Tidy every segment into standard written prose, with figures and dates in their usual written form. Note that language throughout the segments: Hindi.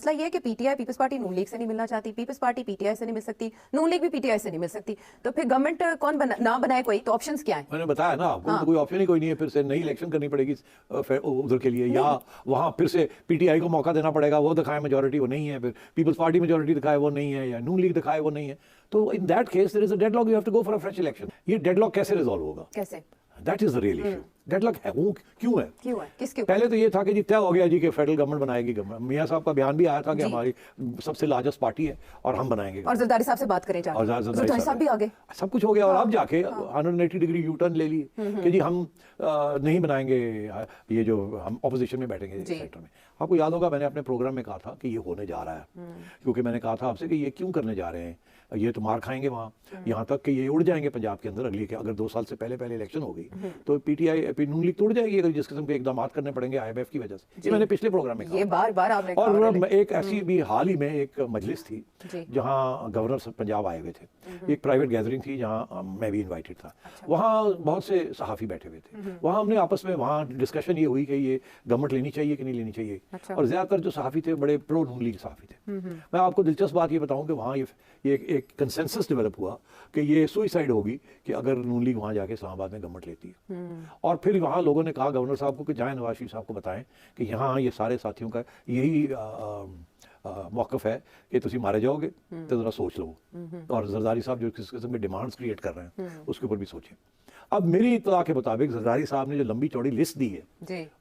मसला ये है कि पीटीआई पीपल्स पार्टी नून लीग से नहीं मिलना चाहती, पीपल्स पार्टी पीटीआई से नहीं मिल सकती, नून लीग भी पीटीआई से नहीं मिल सकती, तो फिर गवर्नमेंट कौन ना बनाए कोई, तो ऑप्शंस क्या है? मैंने बताया ना आपको, तो कोई ऑप्शन ही कोई नहीं है, फिर से नई इलेक्शन करनी पड़ेगी उधर के लिए, या वहाँ फिर से पीटीआई को मौका देना पड़ेगा, वो दिखाए मेजोरिटी, वो नहीं है, फिर पीपल्स पार्टी मेजोरिटी दिखाए, वो नहीं है, या नून लीग दिखाए, वो नहीं है, तो in that case there is a deadlock, you have to go for a fresh election. ये डेडलॉक कैसे रिजॉल्व होगा? कैसे? That is the real issue. Deadlock है, वो क्यों है? किसके? पहले तो ये था कि जी तय हो गया जी कि फेडरल गवर्नमेंट बनाएगी, मियां साहब का बयान भी आया था कि हमारी सबसे लार्जेस्ट पार्टी है और हम बनाएंगे, और जरदारी साहब से बात करें, और जरदारी साहब भी आगे, सब कुछ हो गया। और अब जाके 180 डिग्री यू टर्न ले ली कि जी हम नहीं बनाएंगे, ये जो हम ऑपोजिशन में बैठेंगे सेक्टर में। आपको याद होगा मैंने अपने प्रोग्राम में कहा था कि ये होने जा रहा है, क्योंकि मैंने कहा था आपसे कि ये क्यों करने जा रहे हैं, ये तो मार खाएंगे वहाँ, यहाँ तक कि ये उड़ जाएंगे पंजाब के अंदर अगली के, अगर 2 साल से पहले इलेक्शन हो गई तो पीटीआई नून लीग टूट जाएगी, अगर जिस किस्म के इकदाम करने पड़ेंगे IMF की वजह से। ये मैंने पिछले प्रोग्राम में कहा, ये बार-बार आपने कहा। और एक ऐसी भी हाल ही में एक मजलिस थी जहाँ गवर्नर पंजाब आए हुए थे, एक प्राइवेट गैदरिंग थी जहाँ मैं भी इन्वाइटेड था। वहाँ बहुत से सहाफ़ी बैठे हुए थे, वहाँ हमने आपस में वहाँ डिस्कशन ये हुई कि ये गवर्नमेंट लेनी चाहिए कि नहीं लेनी चाहिए, और ज़्यादातर जो सहाफ़ी थे बड़े प्रो नून लीग सहाफ़ी थे। मैं आपको दिलचस्प बात ये बताऊँ कि वहाँ ये एक कंसेंसस डेवलप हुआ कि ये सुइसाइड होगी कि अगर नून लीग वहाँ जाके इस्लामाबाद में गवर्नमेंट लेती है। और फिर वहाँ लोगों ने कहा गवर्नर साहब को कि जाएं नवाज शरीफ साहब को बताएं कि यहाँ ये सारे साथियों का यही मौक़िफ़ है कि तुम मारे जाओगे तो ज़रा सोच लो, और जरदारी साहब जो किस किस्म के डिमांड्स क्रिएट कर रहे हैं उसके ऊपर भी सोचें। अब मेरी इत्तला के मुताबिक जरदारी साहब ने जो लंबी चौड़ी लिस्ट दी है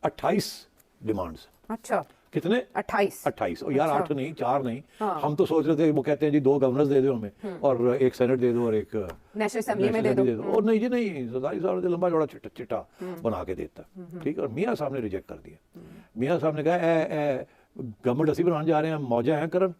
28 डिमांड्स। अच्छा, कितने? 28। और यार 8 नहीं, 4 नहीं, हम तो सोच रहे थे, वो कहते हैं जी 2 गवर्नर्स दे दो हमें और एक सेनेट दे दो और एक नेशनल असेंबली में दे दो। और नहीं जी नहीं, जरदारी साहब ने लंबा चौड़ा चिट्टा बना के देता, ठीक है। और मियाँ साहब ने रिजेक्ट कर दिया। मियाँ साहब ने कहा गवर्नमेंट ਅਸੀਂ बनाने जा रहे हैं, मौजा है करन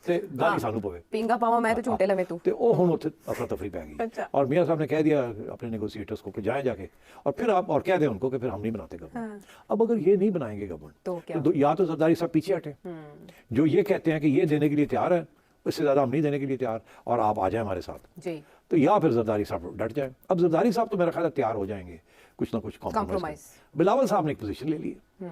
ते गाली सानू पवे, पिंगा पावा मैं तो झूठे लवे तू, ते ओ हुन उत्थे अफरा तफरी पै गई। और मियाँ साहब ने कह दिया अपने नेगोशिएटर्स को कि जाए जाके और फिर आप और कह दें उनको कि फिर हम नहीं बनाते गवर्नमेंट। अब अगर ये नहीं बनाएंगे गवर्नमेंट तो या तो जरदारी साहब पीछे हटे, जो ये कहते हैं कि ये देने के लिए तैयार है, इससे ज़्यादा हम नहीं देने के लिए तैयार, और आप आ जाए हमारे साथ जी, तो या फिर जरदारी साहब डट जाए। अब जरदारी साहब तो मेरा ख्याल तैयार हो जाएंगे कुछ ना कुछ कॉम्प्रोमाइज। बिलावल साहब ने एक पोजीशन ले ली है,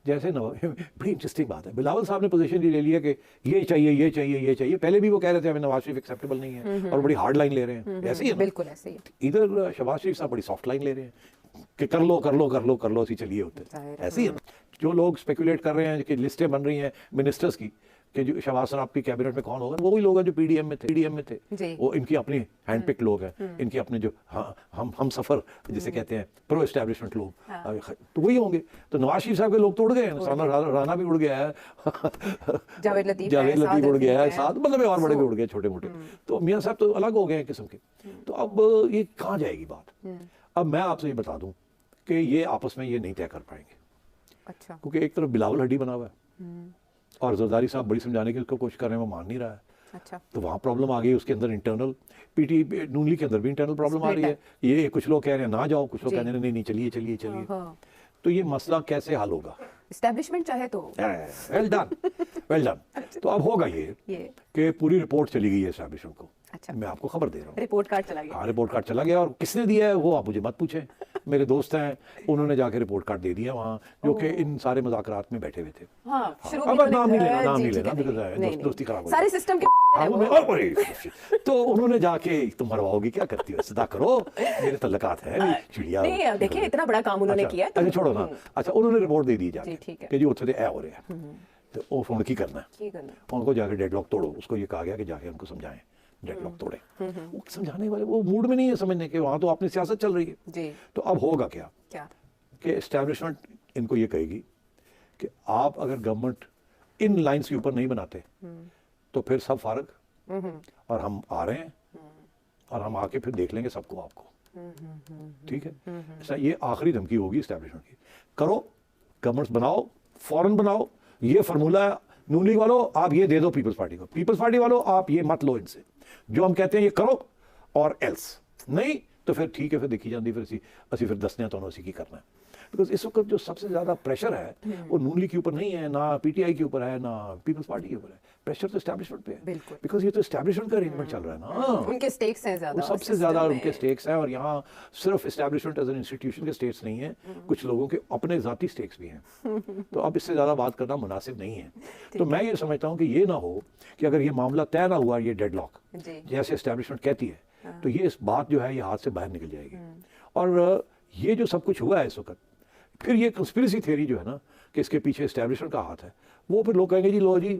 जैसे बड़ी इंटरेस्टिंग बात है, बिलावल साहब ने पोजीशन ले लिया कि ये चाहिए ये चाहिए ये चाहिए। पहले भी वो कह रहे थे हमें नवाज शरीफ एक्सेप्टेबल नहीं है और बड़ी हार्ड लाइन ले रहे हैं, ऐसे ही है, बिल्कुल ऐसे ही। इधर शहबाज शरीफ साहब बड़ी सॉफ्ट लाइन ले रहे हैं कि कर लो कर लो कर लो कर लो, ऐसी चलिए होते, ऐसे ही है। जो लोग स्पेकुलेट कर रहे हैं कि लिस्टें बन रही हैं मिनिस्टर्स की कि जो शहबाज साहब की कैबिनेट में कौन होगा, वो भी लोग हैं जो पीडीएम में थे, वो इनकी अपनी हैंड पिक लोग हैं, इनके अपने जो हम सफ़र जिसे कहते हैं प्रो एस्टैब्लिशमेंट लोग, तो वही होंगे। तो नवाज शरीफ साहब के लोग तो उड़ गए हैं, राना भी उड़ गया है, जावेद लतीफ उड़ गया है, साथ मतलब और बड़े भी उड़ गए छोटे मोटे। तो मियाँ साहब तो अलग हो गए हैं किस्म के। तो अब ये कहाँ जाएगी बात? अब मैं आपसे ये बता दूं कि ये आपस में ये नहीं तय कर पाएंगे। अच्छा, क्योंकि एक तरफ बिलावल हड्डी बना हुआ है और जरदारी साहब बड़ी समझाने की उसको कोशिश कर रहे हैं, वो मान नहीं रहा है। अच्छा, तो वहाँ प्रॉब्लम आ गई, उसके अंदर इंटरनल नून लीग के अंदर भी इंटरनल प्रॉब्लम आ रही है। ये कुछ लोग कह रहे हैं ना जाओ, कुछ लोग कह रहे हैं नहीं चलिए चलिए चलिए। तो ये मसला कैसे हल होगा? एस्टैब्लिशमेंट चाहे तो वेल डन। तो अब होगा ये कि पूरी रिपोर्ट चली गई है एस्टैब्लिशमेंट को। अच्छा, मैं आपको खबर दे रहा हूँ, रिपोर्ट कार्ड चला गया। हाँ, रिपोर्ट कार्ड चला गया, और किसने दिया है वो आप मुझे मत पूछें, मेरे दोस्त हैं, उन्होंने जाके रिपोर्ट कार्ड दे दिया वहाँ, जो कि इन सारे मुज़ाकरात में बैठे हुए थे। अब नाम नहीं लेना, दोस्ती खराब हो सारे सिस्टम के। तो उन्होंने जाके, तुम मरवाओगी क्या करती हो, सदा करो, मेरे तल्लुकात है चिड़िया। देखिए इतना बड़ा काम उन्होंने किया। अच्छा छोड़ो ना, अच्छा उन्होंने रिपोर्ट दे दी जाके कि जी उत्थे ए हो रहे हैं, तो वो फोन की करना है, उनको जाके डेडलॉक तोड़ो। उसको ये कहा गया कि जाके उनको समझाएं डेडलॉक तोड़े। वो समझाने वाले वो मूड में नहीं है समझने के, वहाँ तो अपनी सियासत चल रही है। तो अब होगा क्या कि एस्टैब्लिशमेंट इनको ये कहेगी कि आप अगर गवर्नमेंट इन लाइंस के ऊपर नहीं बनाते तो फिर सब फारग, और हम आ रहे हैं और हम आके फिर देख लेंगे सबको आपको, ठीक है। ऐसा ये आखिरी धमकी होगी एस्टैब्लिशमेंट की। करो, गवर्नमेंट बनाओ, फौरन बनाओ, ये फार्मूला है। नून लीग वालों आप ये दे दो पीपल्स पार्टी को, पीपल्स पार्टी वालों आप ये मत लो इनसे, जो हम कहते हैं ये करो, और एल्स नहीं तो फिर ठीक है, फिर देखी जाती, फिर असी फिर दसने तो असी की करना है। बिकॉज इस वक्त जो सबसे ज्यादा प्रेशर है वो नून लीग के ऊपर नहीं है, ना पीटीआई के ऊपर है, ना पीपल्स पार्टी के ऊपर है, प्रेशर तो एस्टैब्लिशमेंट पे है। बिल्कुल। बिकॉज ये तो एस्टैब्लिशमेंट का अरेंजमेंट चल रहा है ना, उनके स्टेक्स हैं ज्यादा, वो सबसे ज्यादा उनके स्टेक्स हैं। और यहाँ सिर्फ एस्टैब्लिशमेंट एज एन इंस्टीट्यूशन के स्टेक्स नहीं है, कुछ लोगों के अपने जाती स्टेक्स भी हैं। तो अब इससे ज्यादा बात करना मुनासिब नहीं है। तो मैं ये समझता हूँ कि ये ना हो कि अगर ये मामला तय ना हुआ, ये डेडलॉक जैसे एस्टैब्लिशमेंट कहती है, तो ये इस बात जो है ये हाथ से बाहर निकल जाएगी। और ये जो सब कुछ हुआ है इस वक्त, फिर ये कंस्पिरेसी थ्योरी जो है ना कि इसके पीछे एस्टैब्लिशमेंट का हाथ है, वो फिर लोग कहेंगे जी लो जी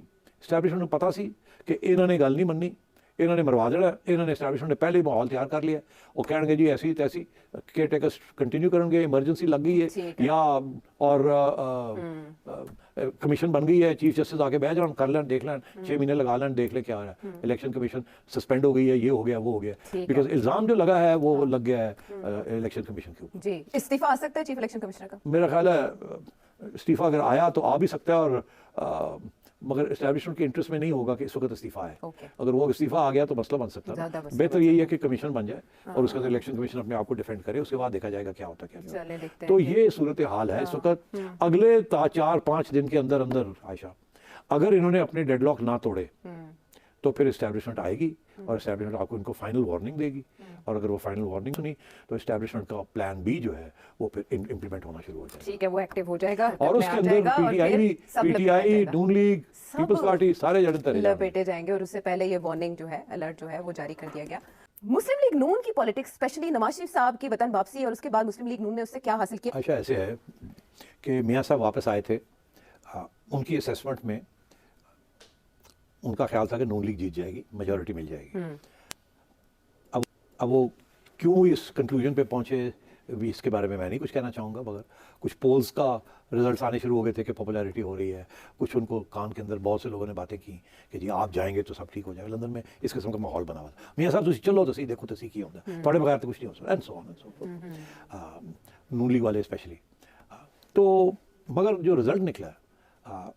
एस्टैब्लिशमेंट को पता सी कि इन्होंने गल नहीं मननी, इन्होंने मरवा देना, इन्होंने एस्टैब्लिशमेंट ने पहले ही माहौल तैयार कर लिया, वो कहेंगे जी ऐसी तैसी केयर टेकर्स कंटिन्यू करेंगे, इमरजेंसी लग गई है या और कमीशन बन गई है, चीफ जस्टिस आके बैठ जान कर लें, देख लें, 6 महीने लगा लें, देख लें क्या हो रहा है, इलेक्शन कमीशन सस्पेंड हो गई है, ये हो गया वो हो गया, बिकॉज इल्जाम जो लगा है वो लग गया है इलेक्शन कमीशन के ऊपर। जी, इस्तीफा आ सकता है चीफ इलेक्शन कमिश्नर का? मेरा ख्याल है इस्तीफा अगर आया तो आ भी सकता है, और मगर एस्टैब्लिशमेंट के इंटरेस्ट में नहीं होगा कि इस वक्त इस्तीफा है। अगर वो इस्तीफा आ गया तो मसला बन सकता है। बेहतर यही है कि कमीशन बन जाए और उसके बाद इलेक्शन कमीशन अपने आप को डिफेंड करे, उसके बाद देखा जाएगा क्या होता है क्या। तो ये सूरत हाल है इस वक्त। अगले 4-5 दिन के अंदर अंदर आयशा, अगर इन्होंने अपने डेडलॉक ना तोड़े तो फिर एस्टैब्लिशमेंट आएगी और एस्टैब्लिशमेंट आपको इनको फाइनल वार्निंग देगी, और अगर वो फाइनल वार्निंग सुनी तो एस्टैब्लिशमेंट का प्लान बी जो है वो फिर इम्प्लीमेंट होना शुरू हो जाएगा। ठीक है, वो एक्टिव हो जाएगा और उसके अंदर पीटीआई, नून लीग, पीपल्स पार्टी सारे लपेटे जाएंगे, और उससे पहले ये वार्निंग जो है, अलर्ट जो है वो जारी कर दिया गया। मुस्लिम लीग नून की पॉलिटिक्स, स्पेशली नवाज शरीफ साहब की वतन वापसी और उसके बाद मुस्लिम लीग नून ने उससे क्या हासिल किया? अच्छा, ऐसे है कि मियाँ साहब वापस आए थे, उनकी असेसमेंट में उनका ख्याल था कि नून लीग जीत जाएगी, मेजॉरिटी मिल जाएगी। अब वो क्यों इस कंक्लूजन पे पहुंचे भी, इसके बारे में मैं नहीं कुछ कहना चाहूँगा, मगर कुछ पोल्स का रिजल्ट्स आने शुरू हो गए थे कि पॉपुलैरिटी हो रही है, कुछ उनको कान के अंदर बहुत से लोगों ने बातें की कि जी आप जाएंगे तो सब ठीक हो जाएगा। लंदन में इस किस्म का माहौल बना हुआ था, मियाँ साहब तुम चलो तो सही, देखो तो सही की होता है, थोड़े बगैर तो कुछ नहीं हो सकता, and so on and so fourth, Noon league वाले स्पेशली। तो मगर जो रिजल्ट निकला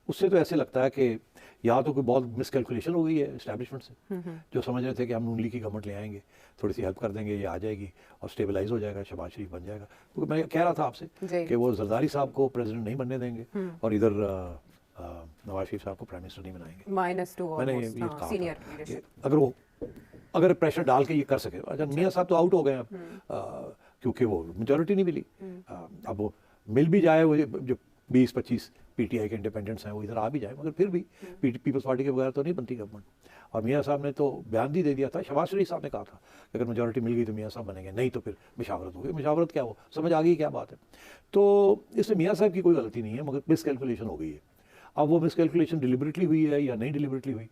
उससे तो ऐसे लगता है कि या तो कोई बहुत मिसकैलकुलेशन हो गई है एस्टैब्लिशमेंट से, जो समझ रहे थे कि हम नून लीग की गवर्नमेंट ले आएंगे, थोड़ी सी हेल्प कर देंगे, ये आ जाएगी और स्टेबलाइज हो जाएगा, शहबाज शरीफ बन जाएगा। क्योंकि मैं कह रहा था आपसे कि वो जरदारी साहब को प्रेसिडेंट नहीं बनने देंगे और इधर नवाज शरीफ साहब को प्राइम मिनिस्टर नहीं बनाएंगे। -2 मैंने ये कहा था अगर प्रेशर डाल के ये कर सके। अच्छा, मियाँ साहब तो आउट हो गए अब, क्योंकि वो मेजॉरिटी नहीं मिली। अब वो मिल भी जाए, वो जो 20-25 पीटीआई के इंडिपेंडेंट्स हैं वो इधर आ भी जाए, मगर फिर भी पीपल्स पार्टी के बगैर तो नहीं बनती गवर्नमेंट। और मियाँ साहब ने तो बयान भी दे दिया था, शहबाज शरीफ साहब ने कहा था कि अगर मेजॉरिटी मिल गई तो मियाँ साहब बनेंगे, नहीं तो फिर मुशावरत होगी। मुशावरत क्या हो, समझ आ गई क्या बात है। तो इसमें मियाँ साहब की कोई गलती नहीं है, मगर मिसकैलकुलेशन हो गई है। अब वो मिसकैलकुलेशन डिलिबरेटली हुई है या नहीं डिलिबरेटली हुई,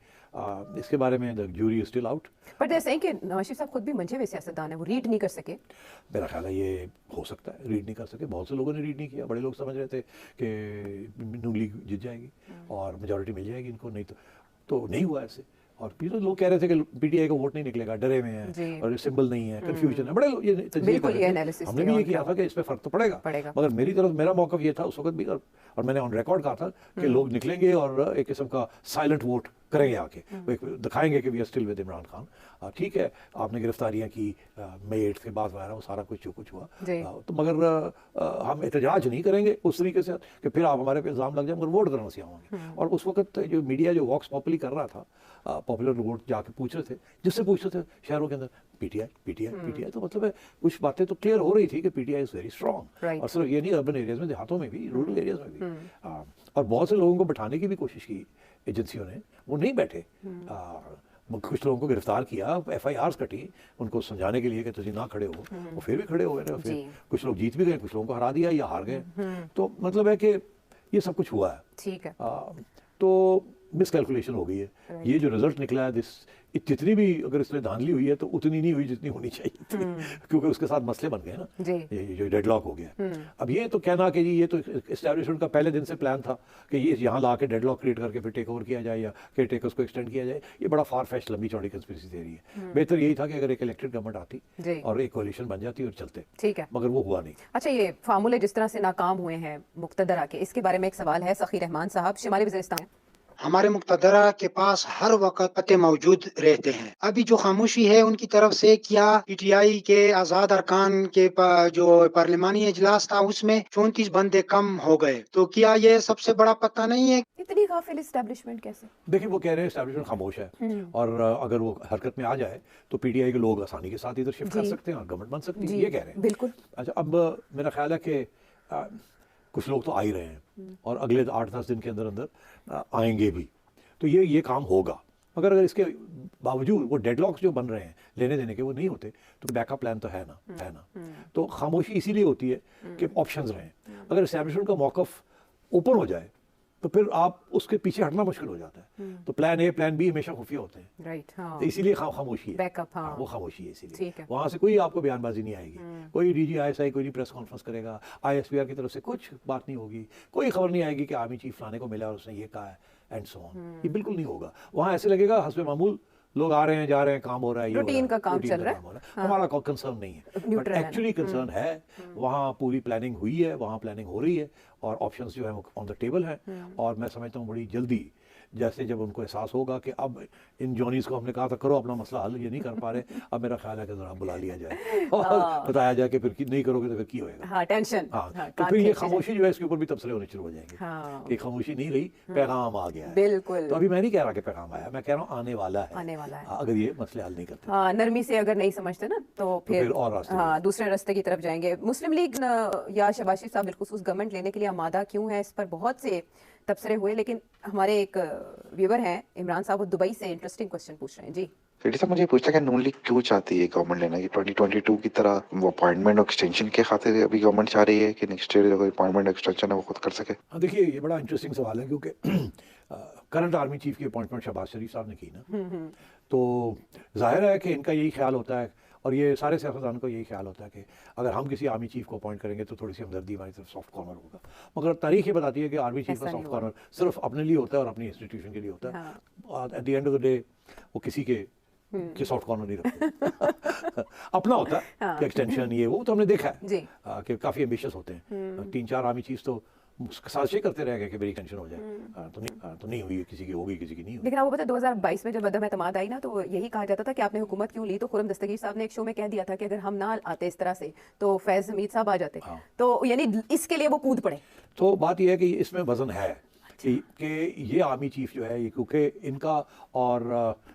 इसके बारे में the jury is still out. But they are saying कि नवाज शरीफ साहब खुद भी मंझे हुए सियासतदान है, वो रीड नहीं कर सके। मेरा ख्याल है ये हो सकता है, रीड नहीं कर सके। बहुत से लोगों ने रीड नहीं किया, बड़े लोग समझ रहे थे कि नून लीग जीत जाएगी और मेजॉरिटी मिल जाएगी इनको, नहीं तो नहीं हुआ ऐसे। और फिर तो लोग कह रहे थे कि पीटीआई का वोट नहीं निकलेगा, डरे हुए हैं और सिंबल नहीं है, कंफ्यूजन है, बड़े लोग ये तजज़िये कर रहे थे। हमने भी ये किया था कि इस पे फर्क तो पड़ेगा, मगर मेरी तरफ मेरा मौक़िफ़ ये था उस वक्त भी, और मैंने ऑन रिकॉर्ड कहा था कि लोग निकलेंगे और एक किस्म का साइलेंट वोट करेंगे आके, वो दिखाएंगे कि we are still with Imran Khan. ठीक है, आपने गिरफ्तारियां की, मई 8 के बाद वगैरह वो सारा कुछ जो कुछ हुआ, तो मगर हम एहतजाज नहीं करेंगे उस तरीके से कि फिर आप हमारे पे इल्ज़ाम लग जाए, मगर वोट करना सिखाएंगे। और उस वक्त जो मीडिया जो वॉक्स पॉपुलर कर रहा था, पॉपुलर वोट जाके पूछ रहे थे, जिससे पूछ रहे थे शहरों के अंदर पीटीआई, तो मतलब है कुछ बातें तो क्लियर हो रही थी कि पीटीआई इज वेरी स्ट्रॉन्ग। और सिर्फ ये नहीं, अर्बन एरियाज में, देहातों में भी, रूरल एरियाज में भी। और बहुत से लोगों को बैठाने की भी कोशिश की एजेंसियों ने, वो नहीं बैठे। कुछ लोगों को गिरफ्तार किया, FIRs कटी उनको समझाने के लिए कि तुम ना खड़े हो, वो फिर भी खड़े हो गए ना। फिर कुछ लोग जीत भी गए, कुछ लोगों को हरा दिया या हार गए। तो मतलब है कि ये सब कुछ हुआ है। ठीक है, तो मिसकैलकुलेशन हो गई है। ये जो रिजल्ट निकला है, जितनी भी अगर इसमें धांधली हुई है तो उतनी नहीं हुई जितनी होनी चाहिए थी, क्योंकि उसके साथ मसले बन गए ना, ये जो डेडलॉक हो गया। अब ये तो कहना कि जी ये तो एस्टैब्लिशमेंट का पहले दिन से प्लान था कि ये यहाँ ला के डेडलॉक क्रिएट करके फिर टेक ओवर किया जाए या केयर टेकर्स को एक्सटेंड किया जाए, ये बड़ा फार फेच्ड लंबी चौड़ी कंस्पिरेसी थ्योरी है। बेहतर यही था कि अगर एक इलेक्टेड गवर्नमेंट आती और एक कोalition बन जाती और चलते, ठीक है, मगर वो हुआ नहीं। अच्छा, ये फार्मूले जिस तरह से नाकाम हुए हैं मुक्तदर आके, इसके बारे में एक सवाल है सखी रहमान साहब, शिमाली वज़ीरिस्तान। हमारे मुक़्तदरा के पास हर वक़्त पते मौजूद रहते हैं। अभी जो खामोशी है उनकी तरफ से, क्या पीटीआई के आज़ाद अरकान के जो पार्लिमानी इजलास था उसमें 34 बंदे कम हो गए, तो क्या ये सबसे बड़ा पता नहीं है? इतनी गाफिल एस्टेब्लिशमेंट कैसे? देखिए वो कह रहे हैं एस्टैब्लिशमेंट खामोश है और अगर वो हरकत में आ जाए तो पीटीआई के लोग आसानी के साथ इधर शिफ्ट कर जी। सकते हैं और गवर्नमेंट बन सकती है, जी ये कह रहे हैं। बिल्कुल। अच्छा, अब मेरा ख्याल है कि कुछ लोग तो आ ही रहे हैं और अगले 8-10 दिन के अंदर अंदर आएंगे भी, तो ये काम होगा। मगर अगर इसके बावजूद वो डेडलॉक्स जो बन रहे हैं लेने देने के वो नहीं होते तो बैकअप प्लान तो है ना। तो खामोशी इसीलिए होती है कि ऑप्शंस रहें। अगर एस्टैब्लिशमेंट का मौक़िफ़ ओपन हो जाए तो फिर आप उसके पीछे हटना मुश्किल हो जाता है। तो प्लान ए प्लान बी हमेशा खुफिया होते हैं। राइट। हाँ। तो इसीलिए खामोशी है। बैकअप। हाँ। वो खामोशी है इसीलिए। ठीक है। वहाँ से कोई आपको बयानबाजी नहीं आएगी, कोई डीजी आईएसआई कोई नहीं प्रेस कॉन्फ्रेंस करेगा, आईएसपीआर की तरफ से कुछ बात नहीं होगी, कोई खबर नहीं आएगी कि आर्मी चीफ फलाने को मिला और उसने ये कहा है एंड सो ऑन। ये बिल्कुल नहीं होगा। वहाँ ऐसे लगेगा हस्बे मामूल लोग आ रहे हैं जा रहे हैं, काम हो रहा है, ये रूटीन का काम चल रहा है। हमारा कोई कंसर्न नहीं है, बट न्यूट्रल है। एक्चुअली कंसर्न है। वहाँ पूरी प्लानिंग हुई है, वहाँ प्लानिंग हो रही है और ऑप्शंस जो है वो ऑन द टेबल हैं। और मैं समझता हूँ बड़ी जल्दी जैसे जब उनको एहसास होगा कि अब इन जॉनीज को हमने कहा था करो अपना मसला हल, ये नहीं कर पा रहे, अब मेरा ख्याल है कि जरा बुला लिया जाए और बताया जाए कि फिर नहीं करोगे तो फिर की होएगा। हाँ, टेंशन। हाँ, तो कान फिर ये खींचे खामोशी जो है इसके ऊपर भी तबसरे होने शुरू हो जाएंगे हाँ। कि खामोशी नहीं रही, पैगाम आ गया है। बिल्कुल। तो अभी मैं नहीं कह रहा कि पैगाम आया, मैं कह रहा हूँ आने वाला है, आने वाला है। अगर ये मसले हल नहीं करते। हाँ, नरमी से अगर नहीं समझते ना तो फिर और रास्ते हाँ दूसरे रास्ते की तरफ जाएंगे। मुस्लिम लीग या शहबाज शरीफ साहब बिलखुसूस गवर्नमेंट लेने के लिए आमादा क्यों है, इस पर बहुत से तबसरे हुए, लेकिन हमारे एक व्यूवर हैं इमरान साहब, वो दुबई से इंटरेस्टिंग क्वेश्चन पूछ रहे हैं। जी रेड्डी साहब, मुझे पूछना कि नून लीग क्यों चाहती है गवर्नमेंट लेना, कि 2022 की तरह वो अपॉइंटमेंट और एक्सटेंशन के खातिर अभी गवर्नमेंट चाह रही है कि नेक्स्ट ईयर जो अपॉइंटमेंट एक्सटेंशन है वो खुद कर सके? हाँ, देखिए ये बड़ा इंटरेस्टिंग सवाल है क्योंकि करंट आर्मी चीफ की अपॉइंटमेंट शहबाज शरीफ साहब ने की ना, तो जाहिर है कि इनका यही ख्याल होता है और ये सारे सियासतदान को यही ख्याल होता है कि अगर हम किसी आर्मी चीफ को अपॉइंट करेंगे तो थोड़ी सी हमदर्दी हमारी तरफ सॉफ्ट कॉर्नर होगा। मगर तारीख ये बताती है कि आर्मी चीफ का ऐसा सॉफ्ट नहीं कॉर्नर सिर्फ अपने लिए होता है और अपनी इंस्टीट्यूशन के लिए होता है। At the end of the day वो किसी के सॉफ्ट कॉर्नर नहीं रखते अपना होता है कि एक्सटेंशन ये वो तो हमने देखा है कि काफ़ी एम्बिशियस होते हैं। 3-4 आर्मी चीफ तो साजिशें करते रह गए कि मेरी टेंशन हो जाए, तो नहीं हुई, किसी की होगी किसी की नहीं हुई। लेकिन आपको पता है 2022 में जब अदम एतमाद आई ना तो यही कहा जाता था कि आपने हुकूमत क्यों ली, तो खुर्रम दस्तगीर साहब ने एक शो में कह दिया था कि अगर हम ना आते इस तरह से तो फैज हमीद साहब आ जाते। तो यानी इसके लिए वो कूद पड़े। तो बात यह है कि इसमें वजन है कि ये आर्मी चीफ जो है ये क्योंकि इनका और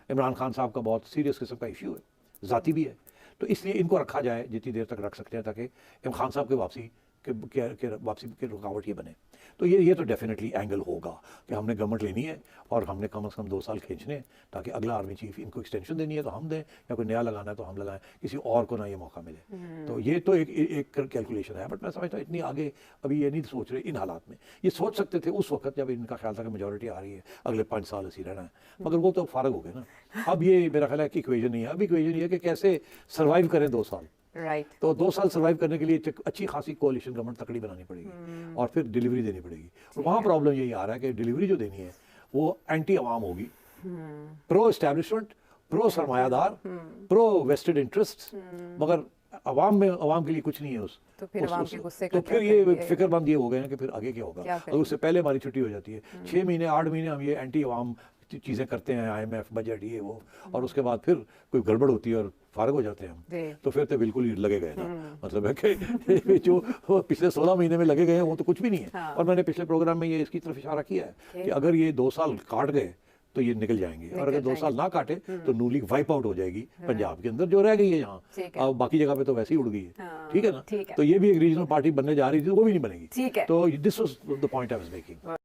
इमरान खान साहब का बहुत सीरियस किस्म का इशू है, ज़ाती भी है, तो इसलिए इनको रखा जाए जितनी देर तक रख सकते हैं ताकि इमरान खान साहब की वापसी के रुकावट ये बने। तो ये तो डेफिनेटली एंगल होगा कि हमने गवर्नमेंट लेनी है और हमने कम से कम 2 साल खींचने हैं ताकि अगला आर्मी चीफ, इनको एक्सटेंशन देनी है तो हम दें या कोई नया लगाना है तो हम लगाएं, किसी और को ना ये मौका मिले। तो ये तो एक कैलकुलेशन है, बट मैं समझता हूँ इतनी आगे अभी ये नहीं सोच रहे इन हालात में। ये सोच सकते थे उस वक्त जब इनका ख्याल था कि मेजोरिटी आ रही है, अगले 5 साल ऐसी रहना है, मगर वो तो फारग हो गए ना। अब ये मेरा ख्याल है कि इक्वेशन नहीं है, अब इक्वेशन ये है कि कैसे सर्वाइव करें 2 साल। राइट। तो 2 साल सर्वाइव करने के लिए अच्छी खासी कोalition गवर्नमेंट तकड़ी बनानी पड़ेगी और फिर डिलीवरी देनी पड़ेगी। और वहाँ प्रॉब्लम यही आ रहा है कि डिलीवरी जो देनी है वो एंटी अवाम होगी, प्रो एस्टैब्लिशमेंट, प्रो सरमायादार, प्रो वेस्टेड इंटरेस्ट, मगर अवाम के लिए कुछ नहीं है तो फिर अवाम के गुस्से का तो फिर ये फिक्रमंद ये हो गए हैं कि फिर आगे क्या होगा। अगर उससे पहले हमारी छुट्टी हो जाती है 6 महीने 8 महीने हम ये एंटी अवाम चीज़ें करते हैं, IMF बजट ये वो, और उसके बाद फिर कोई गड़बड़ होती है और फारग हो जाते हैं हम, तो फिर तो बिल्कुल ही लगे गए ना। मतलब है कि जो पिछले 16 महीने में लगे गए हैं वो तो कुछ भी नहीं है। और मैंने पिछले प्रोग्राम में ये इसकी तरफ इशारा किया है कि अगर ये 2 साल काट गए तो ये निकल जाएंगे, और अगर 2 साल ना काटे तो नून लीग वाइप आउट हो जाएगी पंजाब के अंदर जो रह गई है यहाँ, अब बाकी जगह पे तो वैसे ही उड़ गई है। ठीक है ना। तो ये भी एक रीजनल पार्टी बनने जा रही थी, वो भी नहीं बनेगी। तो this was the point I was making.